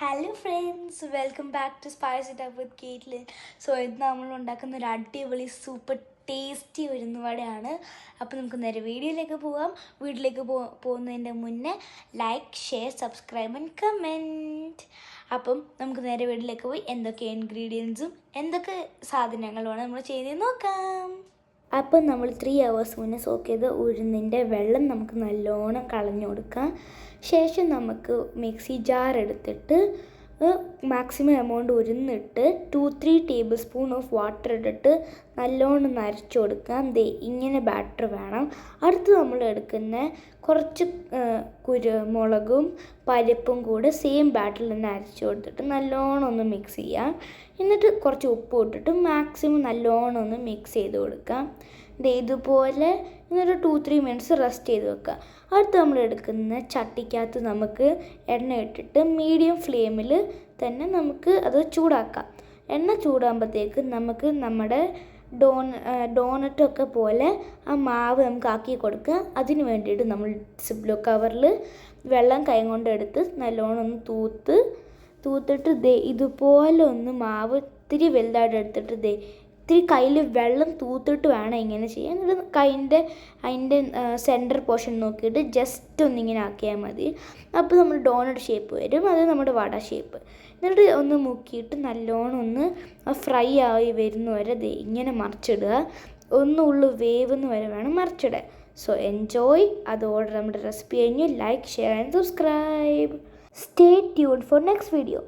Hello friends, welcome back to spice it up with Caitlin. So ഇത് നമ്മൾ ഉണ്ടാക്കുന്ന ഒരു അടിപൊളി സൂപ്പർ ടേസ്റ്റി ഉഴുന്നുവടയാണ്. അപ്പോൾ നമുക്ക് നേരെ വീഡിയോയിലേക്ക് പോകാം. വീട്ടിലേക്ക് പോകുന്നതിൻ്റെ മുന്നേ like, share, subscribe and comment. അപ്പം നമുക്ക് നേരെ വീട്ടിലേക്ക് പോയി എന്തൊക്കെ ഇൻഗ്രീഡിയൻസും എന്തൊക്കെ സാധനങ്ങളുമാണ് നമ്മൾ ചെയ്ത് നോക്കാം. അപ്പം നമ്മൾ 3 hours മുന്നേ സോക്ക് ചെയ്ത് ഉഴുന്നിൻ്റെ വെള്ളം നമുക്ക് നല്ലോണം കളഞ്ഞു കൊടുക്കാം. ശേഷം നമുക്ക് മിക്സി ജാർ എടുത്തിട്ട് മാക്സിമം എമൗണ്ട് ഉരുന്നിട്ട് 2-3 tablespoon ഓഫ് വാട്ടർ ഇട്ടിട്ട് നല്ലോണം നരച്ചു കൊടുക്കാം. ഇങ്ങനെ ബാറ്റർ വേണം. അടുത്ത് നമ്മൾ എടുക്കുന്ന കുറച്ച് കുരുമുളകും പരിപ്പും കൂടെ സെയിം ബാറ്ററിൽ തന്നെ അരച്ചു കൊടുത്തിട്ട് നല്ലോണം ഒന്ന് മിക്സ് ചെയ്യാം. എന്നിട്ട് കുറച്ച് ഉപ്പ് ഇട്ടിട്ട് മാക്സിമം നല്ലോണം ഒന്ന് മിക്സ് ചെയ്ത് കൊടുക്കാം. ഇതുപോലെ എന്നിട്ട് 2-3 minutes റെസ്റ്റ് ചെയ്ത് വെക്കുക. അടുത്ത് നമ്മൾ എടുക്കുന്ന ചട്ടിക്കകത്ത് നമുക്ക് എണ്ണ ഇട്ടിട്ട് മീഡിയം ഫ്ലെയിമിൽ തന്നെ നമുക്ക് അത് ചൂടാക്കാം. എണ്ണ ചൂടാകുമ്പോഴത്തേക്ക് നമുക്ക് നമ്മുടെ ഡോണറ്റൊക്കെ പോലെ ആ മാവ് നമുക്ക് ആക്കി കൊടുക്കുക. അതിന് വേണ്ടിയിട്ട് നമ്മൾ സിപ്ലോ കവറിൽ വെള്ളം കൈ കൊണ്ട് എടുത്ത് നല്ലോണം ഒന്ന് തൂത്തിട്ട് ഇതുപോലെ ഒന്ന് മാവ് ഇത്തിരി വലുതായിട്ട് എടുത്തിട്ട് ഇത്തിരി കയ്യിൽ വെള്ളം തൂത്തിട്ട് വേണം ഇങ്ങനെ ചെയ്യാൻ. എന്നിട്ട് അതിൻ്റെ സെൻറ്റർ പോർഷൻ നോക്കിയിട്ട് ജസ്റ്റ് ഒന്നിങ്ങനെ ആക്കിയാൽ മതി. അപ്പോൾ നമ്മൾ ഡോണറ്റ് ഷേപ്പ് വരും, അത് നമ്മുടെ വട ഷേപ്പ്. എന്നിട്ട് ഒന്ന് മുക്കിയിട്ട് നല്ലോണം ഒന്ന് ഫ്രൈ ആയി വരുന്ന വരെ ഇങ്ങനെ മറിച്ചിടുക. ഒന്നുള്ളു വേവുന്ന വരെ വേണം മറിച്ചിടാൻ. So enjoy. അതോടെ നമ്മുടെ റെസിപ്പി കഴിഞ്ഞ് like, share and subscribe. Stay tuned for next video.